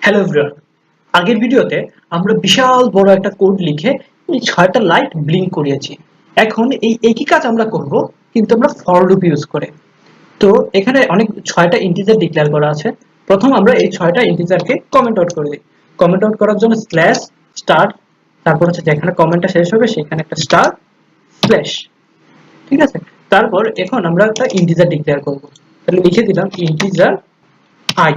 Hello everyone, আগের ভিডিওতে আমরা বিশাল বড় একটা কোড লিখে এই ৬টা লাইট ব্লিঙ্ক করিয়েছি। এখন এই একই কাজ আমরা করব, কিন্তু আমরা ফর লুপ ইউজ করে। তো এখানে অনেক ৬টা ইন্টিজার ডিক্লেয়ার করা আছে। প্রথম আমরা এই ৬টা ইন্টিজারকে কমেন্ট আউট করে দিই। কমেন্ট আউট করার জন্য স্ল্যাশ স্টার, তারপর হচ্ছে যেখানে কমেন্টটা শেষ হবে সেখানে একটা স্টার স্ল্যাশ। ঠিক আছে, তারপর এখন আমরা একটা ইন্টিজার ডিক্লেয়ার করব। তাহলে লিখে দিলাম ইন্টিজার আই,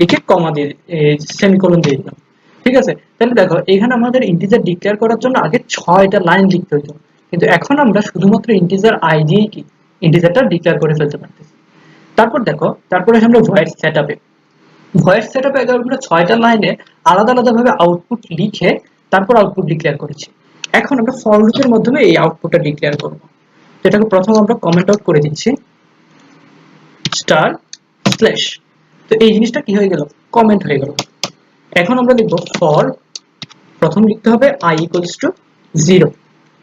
লিখে কমা দিয়ে সেমিকোলন দিয়ে দিলাম। ঠিক আছে, তাহলে দেখো এখানে আমাদের ইন্টিজার ডিক্লেয়ার করার জন্য আগে ৬টা লাইন লিখতে হতো, কিন্তু এখন আমরা শুধুমাত্র ইন্টিজার আই দিয়েই কি ইন্টিজারটা ডিক্লেয়ার করে ফেলতে পারতেছি। তারপর দেখো, তারপরে আমরা ভয়েড সেটআপে আমরা ৬টা লাইনে আলাদা আলাদা ভাবে আউটপুট লিখে তারপর আউটপুট ডিক্লেয়ার করেছি। এখন আমরা ফর লুপের মাধ্যমে এই আউটপুটটা ডিক্লেয়ার করব। যেটাকে প্রথম আমরা কমেন্ট আউট করে দিচ্ছি স্টার স্ল্যাশ। তো এই জিনিসটা কি হয়ে গেল, কমেন্ট হয়ে গেল। এখন আমরা লিখব ফর, প্রথম লিখতে হবে i ইকুয়ালস টু 0।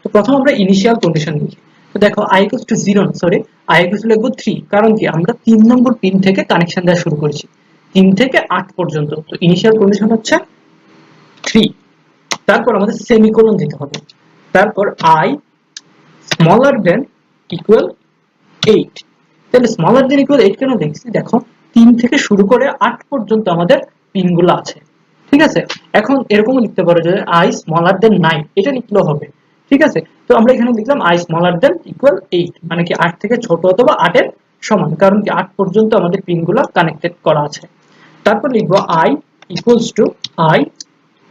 তো প্রথম আমরা ইনিশিয়াল কন্ডিশন লিখি। তো দেখো i ইকুয়ালস টু 0 না, সরি, i ইকুয়ালস টু লিখব 3। কারণ কি, আমরা 3 নম্বর পিন থেকে কানেকশন দেওয়া শুরু করেছি 3 থেকে 8 পর্যন্ত। তো ইনিশিয়াল কন্ডিশন হচ্ছে 3। তারপর আমাদের সেমিকোলন দিতে হবে। তারপর i স্মলার দেন ইকুয়াল 8। তাহলে স্মলার দেন ইকুয়াল 8 কেন দেখছি, দেখো 3 থেকে শুরু করে 8 পর্যন্ত আমাদের পিনগুলো আছে। ঠিক আছে, এখন এরকমও লিখতে পারো যে i স্মলার দেন 9, এটা লিখলেও হবে। ঠিক আছে, তো আমরা এখানে লিখলাম i স্মলার দেন ইকুয়াল 8, মানে কি 8 থেকে ছোট অথবা 8 এর সমান, কারণ কি 8 পর্যন্ত আমাদের পিনগুলো কানেক্টেড করা আছে। তারপর লিখবো i equals to i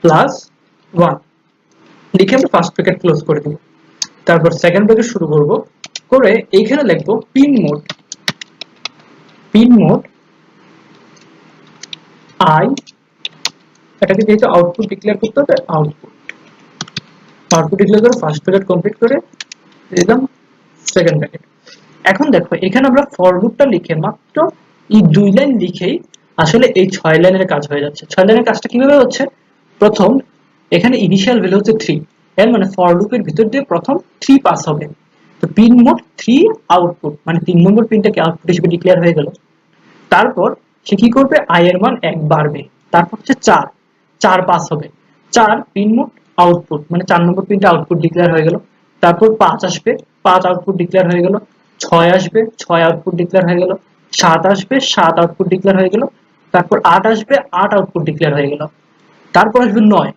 plus 1, লিখে আমরা ফার্স্ট ব্র্যাকেট ক্লোজ করে দেব। তারপর সেকেন্ড ব্র্যাকেট শুরু করব করে এইখানে লিখবো পিন মোড i, এটাকে যেহেতু আউটপুট ডিক্লেয়ার করতে হবে, আউটপুট ডিক্লেয়ার করে ফার্স্ট ব্র্যাকেট কমপ্লিট করে দিলাম সেকেন্ড ব্র্যাকেট। এখন দেখো এখানে আমরা ফর লুপটা লিখে মাত্র এই 2 লাইন লিখেই আসলে এই 6 লাইনের কাজ হয়ে যাচ্ছে। 6 লাইনের কাজটা কিভাবে হচ্ছে, প্রথম এখানে ইনিশিয়াল ভ্যালু হচ্ছে 3, এর মানে ফর লুপের ভিতর দিয়ে প্রথম 3 পাস হবে। তো পিন মোড 3 আউটপুট, মানে 3 নম্বর পিনটাকে আউটপুট হিসেবে ডিক্লেয়ার হয়ে গেল। তারপর সে কি করবে, i এর মান 1 বাড়বে। তারপর হচ্ছে 4 পাস হবে, 4 পিন মোড আউটপুট, মানে 4 নম্বর পিনটা আউটপুট ডিক্লেয়ার হয়ে গেল। তারপর 5 আসবে, 5 আউটপুট ডিক্লেয়ার হয়ে গেল। 6 আসবে, 6 আউটপুট ডিক্লেয়ার হয়ে গেল। 7 আসবে, 7 আউটপুট ডিক্লেয়ার হয়ে গেল। তারপর 8 আসবে, 8 আউটপুট ডিক্লেয়ার হয়ে গেল। তারপর আসবে 9।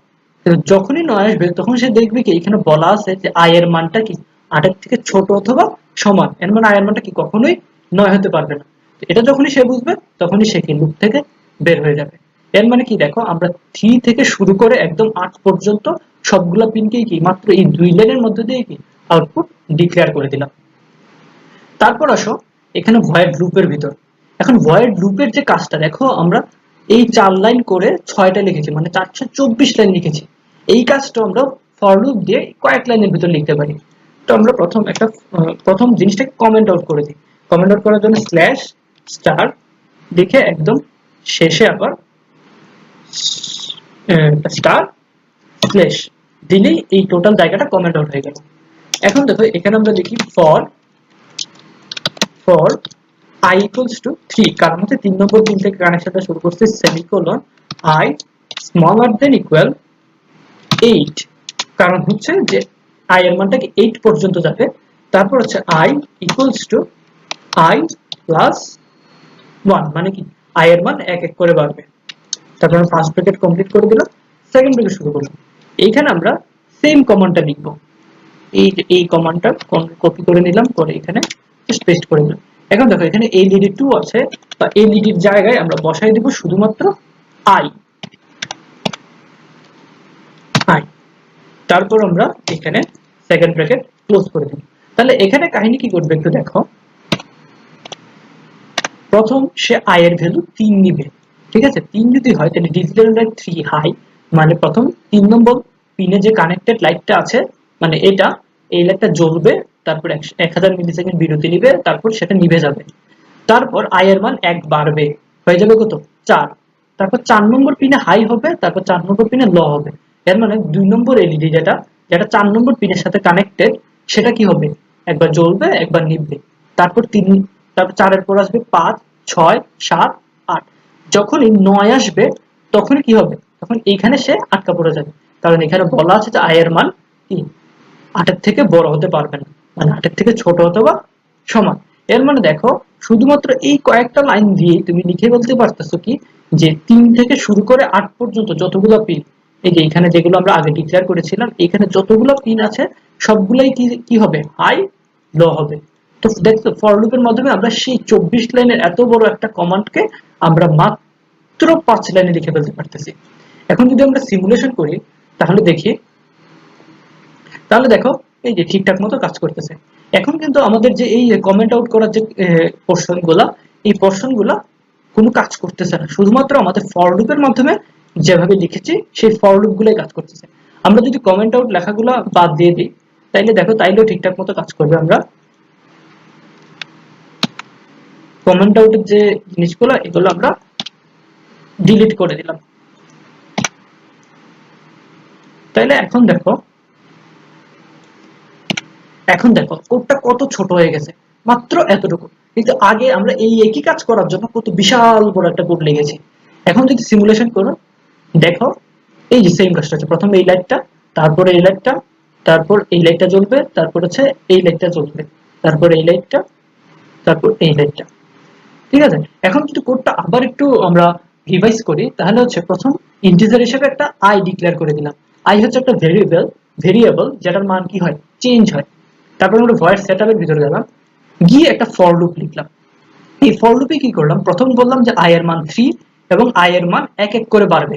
যখনই 9 আসবে তখন সে দেখবে কি এখানে বলা আছে যে i এর মানটা কি 8 এর থেকে ছোট অথবা সমান, এর মানে i এর মানটা কি কখনোই 9 হতে পারবে না। এটা যখনই সে বুঝবে তখনই সে কি লুপ থেকে বের হয়ে যাবে। এর মানে কি, দেখো আমরা 3 থেকে শুরু করে একদম 8 পর্যন্ত সবগুলা পিনকেই কি মাত্র এই 2 লাইনের মধ্যে দিয়ে কি আউটপুট ডিক্লেয়ার করে দিলাম। তারপর আসো এখানে ভয়েড লুপের ভিতর। এখন ভয়েড লুপের যে কাজটা দেখো, আমরা এই 4 লাইন করে 6টা লিখেছি, মানে 424 লাইন লিখেছি। এই কাজটা আমরা ফর লুপ দিয়ে কয়েক লাইনের ভিতর লিখতে পারি। তো আমরা প্রথম জিনিসটাকে কমেন্ট আউট করে দিই। কমেন্ট আউট করার জন্য স্ল্যাশ স্টার লিখে একদম শেষে আবার স্টার স্ল্যাশ দিলেই এই টোটাল জায়গাটা কমেন্ট আউট হয়ে গেল। এখন দেখো এখানে আমরা লিখি ফর i equals to 3, কারণ হচ্ছে 3 নম্বর পিন থেকে কানেকশনটা শুরু করছে, semicolon i smaller than equal 8, কারণ হচ্ছে যে i এর মানটা কি 8 পর্যন্ত যাবে। তারপর হচ্ছে i equals to i plus 1, মানে কি i এর মান এক এক করে বাড়বে। তারপর আমরা ফার্স্ট ব্র্যাকেট কমপ্লিট করে দিলাম, সেকেন্ড ব্র্যাকেট শুরু করলাম। এইখানে আমরা সেম কমান্ডটা লিখব। এই কমান্ডটা কপি করে নিলাম, করে এখানে জাস্ট পেস্ট করে দিলাম। এখন দেখো এখানে led 2 আছে, বা led এর জায়গায় আমরা বসাই দেব শুধুমাত্র i। তারপর আমরা এখানে সেকেন্ড ব্র্যাকেট ক্লোজ করে দিই। তাহলে এখানে কাহিনী কি করবে একটু দেখো, প্রথম সে i এর ভ্যালু 3 নিবে। ঠিক আছে, 3 যদি হয় তাহলে ডিজিটাল লাইট 3 হাই, মানে প্রথম 3 নম্বর পিনে যে কানেক্টেড লাইটটা আছে, মানে এটা এই লাইটটা জ্বলবে, তারপর 1000 মিলিসেকেন্ড বিরতি নিবে, তারপর সেটা নিভে যাবে। তারপর i এর মান 1 বাড়বে, হয়ে যাবে কত 4। তারপর 4 নম্বর পিনে হাই হবে, তারপর 4 নম্বর পিনে লো হবে। এর মানে 2 নম্বর এলইডি যেটা যেটা 4 নম্বর পিনের সাথে কানেক্টেড, সেটা কি হবে, একবার জ্বলবে একবার নিভবে। তারপর 4 এর পর আসবে 5, 6, 7, 8। যখনই 9 আসবে তখনই কি হবে, তখন এইখানে সে আটকা পড়ে যাবে, কারণ এখানে বলা আছে যে i এর মান কি 8 এর থেকে বড় হতে পারবে না, মানে 8 এর থেকে ছোট অথবা সমান। এর মানে দেখো শুধুমাত্র এই কয়েকটা লাইন দিয়ে তুমি লিখে বলতে পারতেছো কি যে 3 থেকে শুরু করে 8 পর্যন্ত যতগুলো পিন, এই যে এখানে যেগুলো আমরা আগে ডিক্লেয়ার করেছিলাম, এখানে যতগুলো পিন আছে সবগুলাই কি হবে, হাই লো হবে। তো দেখো ফর লুপের মাধ্যমে আমরা সেই 24 লাইনের এত বড় একটা কমান্ডকে আমরা মাত্র 5 লাইনে লিখে ফেলতে পারতেছি। এখন যদি আমরা সিমুলেশন করি তাহলে দেখো এই যে ঠিকঠাক মতো কাজ করতেছে। এখন কিন্তু আমাদের যে এই কমেন্ট আউট করার যে পোর্শনগুলা, এই পোর্শনগুলা কোনো কাজ করতেছে না, শুধুমাত্র আমাদের ফর লুপের মাধ্যমে যেভাবে লিখেছি সেই ফর লুপ গুলোই কাজ করতেছে। আমরা যদি কমেন্ট আউট লেখাগুলো বাদ দিয়ে দিই তাইলে দেখো তাইলেও ঠিকঠাক মতো কাজ করবে। আমরা কমেন্ট আউটের যে জিনিসগুলো এগুলো আমরা ডিলিট করে দিলাম। তাইলে এখন দেখো কোডটা কত ছোট হয়ে গেছে, মাত্র এতটুকু। কিন্তু আগে আমরা এই একই কাজ করার জন্য কত বিশাল বড় একটা কোড লিখেছি। এখন যদি সিমুলেশন করো দেখো এই যে সেম কাজটা হচ্ছে, প্রথমে এই লাইটটা, তারপর এই লাইটটা, তারপর এই লাইটটা জ্বলবে, তারপর হচ্ছে এই লাইটটা জ্বলবে, তারপর এই লাইটটা, তারপর এই লাইটটা। ঠিক আছে, এখন যদি কোডটা আবার একটু আমরা রিভাইজ করি তাহলে হচ্ছে প্রথম ইন্টিজার হিসেবে একটা i ডিক্লেয়ার করে দিলাম। i হচ্ছে একটা ভেরিয়েবল যেটার মান কি হয়, চেঞ্জ হয়। তারপর আমরা ভয়েড সেটআপের ভিতরে গেলাম, গিয়ে একটা ফর লুপ লিখলাম। এই ফর লুপে কি করলাম, প্রথম বললাম যে i এর মান 3 এবং i এর মান এক এক করে বাড়বে,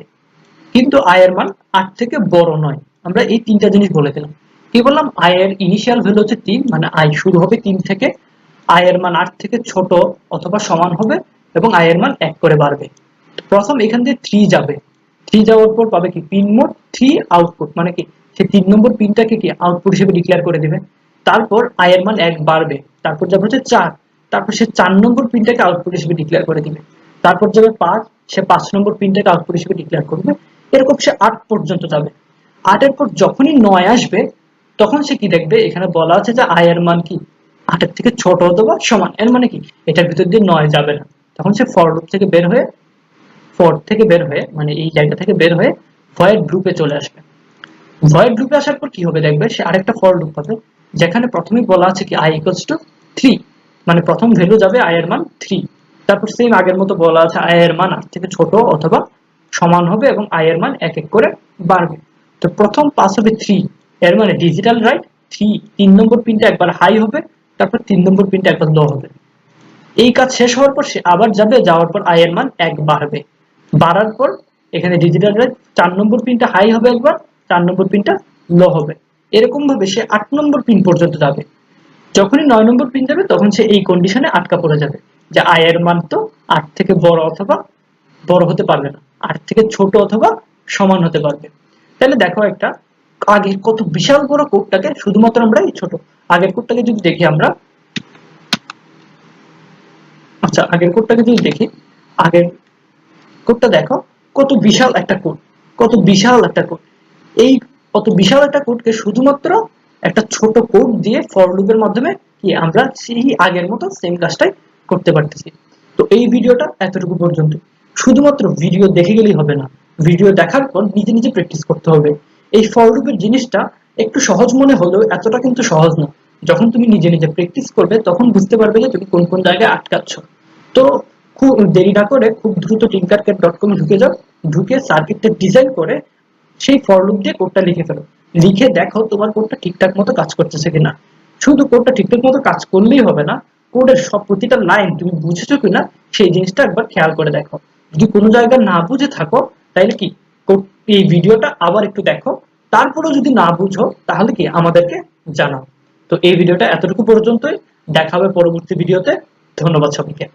কিন্তু i এর মান 8 থেকে বড় নয়। আমরা এই তিনটা জিনিস বলে দিলাম। কি বললাম, i এর ইনিশিয়াল ভ্যালু হচ্ছে 3, মানে i শুরু হবে 3 থেকে, i এর মান 8 থেকে ছোট অথবা সমান হবে এবং i এর মান 1 করে বাড়বে। প্রথম এখান দিয়ে 3 যাবে, 3 যাওয়ার পর পাবে কি পিন মোড 3 আউটপুট, মানে কি সে 3 নম্বর পিনটাকে কি আউটপুট হিসেবে ডিক্লেয়ার করে দিবে। তারপর i এর মান 1 বাড়বে, তারপর যাবে হচ্ছে 4, তারপর সে 4 নম্বর পিনটাকে আউটপুট হিসেবে ডিক্লেয়ার করে দিবে। তারপর যাবে 5, সে 5 নম্বর পিনটাকে আউটপুট হিসেবে ডিক্লেয়ার করবে। এরকম সে 8 পর্যন্ত যাবে। 8 এর পর যখনই 9 আসবে তখন সে কি দেখবে, এখানে বলা আছে যে i এর মান কি 8 এর থেকে ছোট অথবা সমান। এর মানে কি এটার ভিতর দিয়ে 9 যাবে না। তখন সে ফর লুপ থেকে বের হয়ে মানে এই জায়গা থেকে বের হয়ে ভয়েড লুপে চলে আসবে। ভয়েড লুপে আসার পর কি হবে দেখবে, সে আরেকটা ফর লুপ পাবে যেখানে প্রথমেই বলা আছে কি i equals to 3, মানে প্রথম ভ্যালু যাবে i এর মান 3। তারপর সেম আগের মতো বলা আছে i এর মান 8 থেকে ছোট অথবা সমান হবে এবং i এর মান এক এক করে বাড়বে। তো প্রথম পাস হবে 3, এর মানে ডিজিটাল রাইট 3 নম্বর পিনটা একবার হাই হবে, তারপর 3 নম্বর পিনটা একবার লো হবে। এই কাজ শেষ হওয়ার পর সে আবার যাবে, যাওয়ার পর i এর মান 1 বাড়বে, বাড়ার পর এখানে ডিজিটাল রাইট 4 নম্বর পিনটা হাই হবে একবার, 4 নম্বর পিনটা লো হবে। এরকম ভাবে সে 8 নম্বর পিন পর্যন্ত যাবে। যখনই 9 নম্বর পিন যাবে তখন সে এই কন্ডিশনে আটকা পড়ে যাবে যে i এর মান তো 8 থেকে বড় অথবা বড় হতে পারবে না, 8 থেকে ছোট অথবা সমান হতে পারবে। তাহলে দেখো একটা আগে কত বিশাল বড় কোডটাকে শুধুমাত্র আমরা এই ছোট আগের কোডটাকে যদি দেখি আমরা, আচ্ছা আগের কোডটাকে যদি দেখি, আগের কোডটা দেখো কত বিশাল একটা কোড, কত বিশাল একটা কোড। এই কত বিশাল একটা কোডকে শুধুমাত্র একটা ছোট কোড দিয়ে ফর লুপের মাধ্যমে কি আমরা সেই আগের মতো সেম কাজটাই করতে পারতেছি। তো এই ভিডিওটা এতটুকু পর্যন্ত। শুধুমাত্র ভিডিও দেখে গেলেই হবে না, ভিডিও দেখার পর নিজে নিজে প্র্যাকটিস করতে হবে। এই ফর লুপের জিনিসটা একটু সহজ মনে হলেও এতটা কিন্তু সহজ না। যখন তুমি নিজে নিজে প্র্যাকটিস করবে তখন বুঝতে পারবে যে তুমি কোন কোন জায়গায় আটকাচ্ছ। তো খুব দেরি না করে খুব দ্রুত tinkercad.com ঢুকে যাও, ঢুকে সার্কিটটা ডিজাইন করে সেই ফর লুপ দিয়ে কোডটা লিখে ফেলো। লিখে দেখো তোমার কোডটা ঠিকঠাক মতো কাজ করতেছে কিনা। শুধু কোডটা ঠিকঠাক মতো কাজ করলেই হবে না, কোডের সব প্রতিটা লাইন তুমি বুঝেছো কিনা সেই জিনিসটা একবার খেয়াল করে দেখো। যদি কোনো জায়গা না বুঝে থাকো তাহলে কি এই ভিডিওটা আবার একটু দেখো, তারপরেও যদি না বুঝো তাহলে কি আমাদেরকে জানাও। তো এই ভিডিওটা এতটুকু পর্যন্তই, দেখা হবে পরবর্তী ভিডিওতে। ধন্যবাদ সবাইকে।